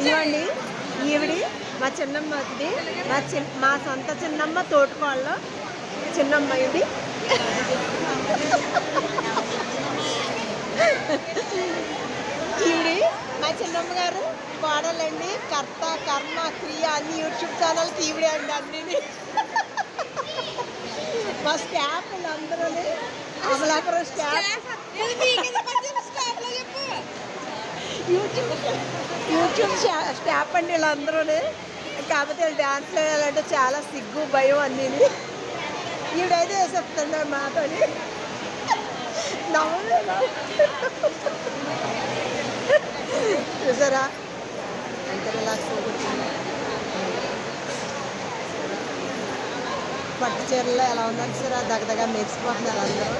ఇదిగోండి ఈవిడి మా చిన్నమ్మది, మా సొంత చిన్నమ్మ తోటకోళ్ళ చిన్నమ్మ ఇది. ఈవిడి మా చిన్నమ్మ గారు కోడలండి. కర్త కర్మ క్రియ అన్ని యూట్యూబ్ ఛానల్కి ఈవిడే అండి అన్నీ. మా స్టాఫ్ అందరూ అమలాపురం స్టాఫ్, యూట్యూబ్ స్టాఫ్ అండి వీళ్ళందరూ. కాకపోతే డ్యాన్స్లో వేయాలంటే చాలా సిగ్గు భయం అన్నీ. ఈవిడైతే వేసేస్తుంది మాతోని. నవ్వలేదు చూసారా ఎంత రిలాక్స్ కూర్చుంది. పట్టు చీరలో ఎలా ఉన్నారు సార్, దగ్గరగా మెరిసిపోతున్నారు అందరూ.